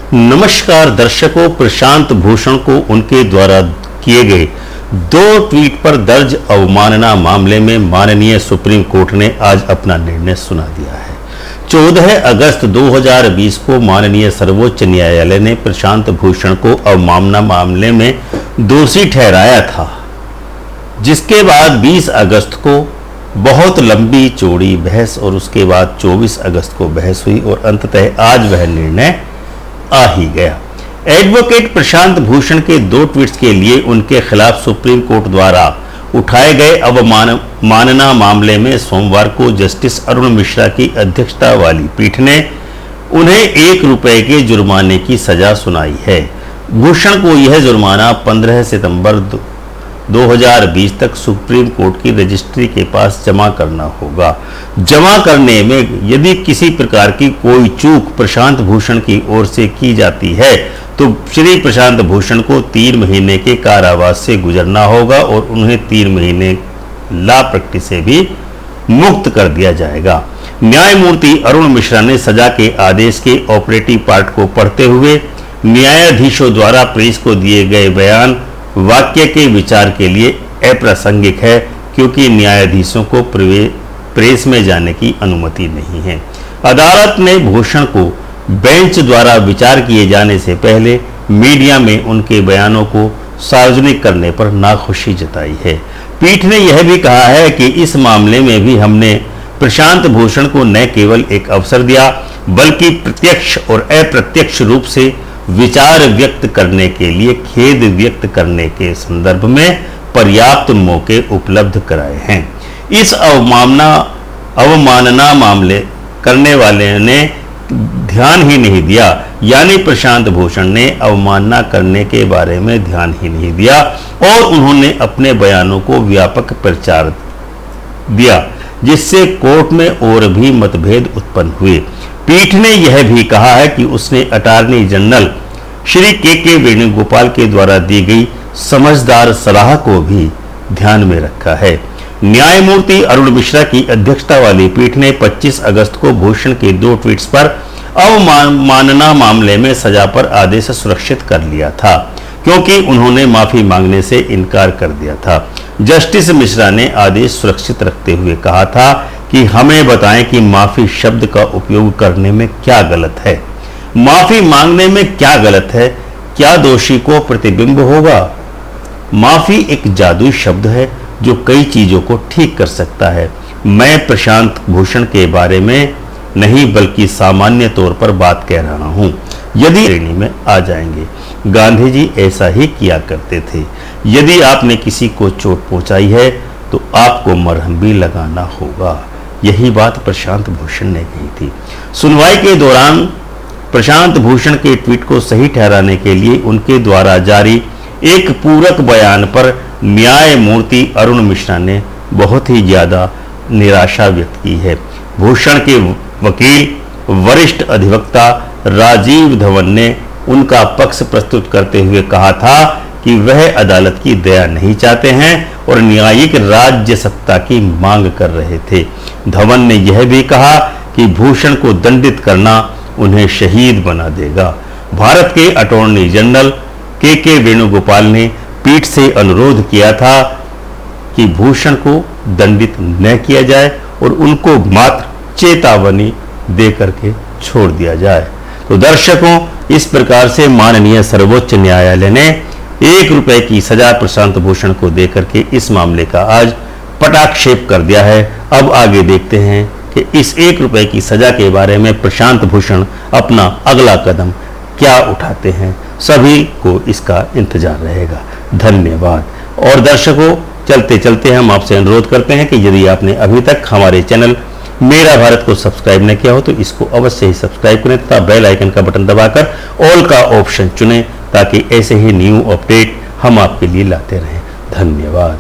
नमस्कार दर्शकों, प्रशांत भूषण को उनके द्वारा किए गए 2 ट्वीट पर दर्ज अवमानना मामले में माननीय सुप्रीम कोर्ट ने आज अपना निर्णय सुना दिया है। 14 अगस्त 2020 को माननीय सर्वोच्च न्यायालय ने प्रशांत भूषण को अवमानना मामले में दोषी ठहराया था, जिसके बाद 20 अगस्त को बहुत लंबी चौड़ी बहस और उसके बाद 24 अगस्त को बहस हुई और अंततः आज वह निर्णय आ ही गया। एडवोकेट प्रशांत भूषण के 2 ट्वीट्स के लिए उनके खिलाफ सुप्रीम कोर्ट द्वारा उठाए गए अवमानना मामले में सोमवार को जस्टिस अरुण मिश्रा की अध्यक्षता वाली पीठ ने उन्हें ₹1 के जुर्माने की सजा सुनाई है। भूषण को यह जुर्माना 15 सितंबर 2020 तक सुप्रीम कोर्ट की रजिस्ट्री के पास जमा करना होगा। जमा करने में यदि किसी प्रकार की कोई चूक प्रशांत भूषण की ओर से की जाती है तो श्री प्रशांत भूषण को 3 महीने के कारावास से गुजरना होगा और उन्हें 3 महीने लॉ प्रैक्टिस से भी मुक्त कर दिया जाएगा। न्यायमूर्ति अरुण मिश्रा ने सजा के आदेश के ऑपरेटिव पार्ट को पढ़ते हुए न्यायाधीशों द्वारा प्रेस को दिए गए बयान वाक्य के विचार के लिए अप्रासंगिक है, क्योंकि न्यायाधीशों को प्रेस में जाने की अनुमति नहीं है। अदालत ने भूषण को बेंच द्वारा विचार किए जाने से पहले मीडिया में उनके बयानों को सार्वजनिक करने पर नाखुशी जताई है। पीठ ने यह भी कहा है कि इस मामले में भी हमने प्रशांत भूषण को न केवल एक अवसर दिया, बल्कि प्रत्यक्ष और अप्रत्यक्ष रूप से विचार व्यक्त करने के लिए खेद व्यक्त करने के संदर्भ में पर्याप्त मौके उपलब्ध कराए हैं। इस अवमानना मामले करने वाले ने ध्यान ही नहीं दिया, यानी प्रशांत भूषण ने अवमानना करने के बारे में ध्यान ही नहीं दिया और उन्होंने अपने बयानों को व्यापक प्रचार दिया, जिससे कोर्ट में और भी मतभेद उत्पन्न हुए। पीठ ने यह भी कहा है कि उसने अटॉर्नी जनरल श्री के वेणुगोपाल के द्वारा दी गई समझदार सलाह को भी ध्यान में रखा है। न्यायमूर्ति अरुण मिश्रा की अध्यक्षता वाली पीठ ने 25 अगस्त को भूषण के 2 ट्वीट्स पर अवमानना मामले में सजा पर आदेश सुरक्षित कर लिया था, क्योंकि उन्होंने माफी मांगने से इनकार कर दिया था। जस्टिस मिश्रा ने आदेश सुरक्षित रखते हुए कहा था कि हमें बताएं कि माफी शब्द का उपयोग करने में क्या गलत है, माफी मांगने में क्या गलत है, क्या दोषी को प्रतिबिंब होगा। माफी एक जादुई शब्द है जो कई चीजों को ठीक कर सकता है। मैं प्रशांत भूषण के बारे में नहीं बल्कि सामान्य तौर पर बात कह रहा हूं। यदि श्रेणी में आ जाएंगे, गांधी जी ऐसा ही किया करते थे। यदि आपने किसी को चोट पहुंचाई है तो आपको मरहम भी लगाना होगा। यही बात प्रशांत भूषण ने कही थी। सुनवाई के दौरान प्रशांत भूषण के ट्वीट को सही ठहराने के लिए उनके द्वारा जारी एक पूरक बयान पर न्यायमूर्ति अरुण मिश्रा ने बहुत ही ज्यादा निराशा व्यक्त की है। भूषण के वकील वरिष्ठ अधिवक्ता राजीव धवन ने उनका पक्ष प्रस्तुत करते हुए कहा था कि वह अदालत की दया नहीं चाहते हैं और न्यायिक राज्य सत्ता की मांग कर रहे थे। धवन ने यह भी कहा कि भूषण को दंडित करना उन्हें शहीद बना देगा। भारत के अटॉर्नी जनरल के वेणुगोपाल ने पीठ से अनुरोध किया था कि भूषण को दंडित न किया जाए और उनको मात्र चेतावनी दे करके छोड़ दिया जाए। तो दर्शकों, इस प्रकार से माननीय सर्वोच्च न्यायालय ने ₹1 की सजा प्रशांत भूषण को देकर के इस मामले का आज पटाक्षेप कर दिया है। अब आगे देखते हैं कि इस ₹1 की सजा के बारे में प्रशांत भूषण अपना अगला कदम क्या उठाते हैं। सभी को इसका इंतजार रहेगा। धन्यवाद। और दर्शकों, चलते चलते हम आपसे अनुरोध करते हैं कि यदि आपने अभी तक हमारे चैनल मेरा भारत को सब्सक्राइब नहीं किया हो तो इसको अवश्य ही सब्सक्राइब करें तथा बेल आइकन का बटन दबाकर ऑल का ऑप्शन चुनें, ताकि ऐसे ही न्यू अपडेट हम आपके लिए लाते रहें। धन्यवाद।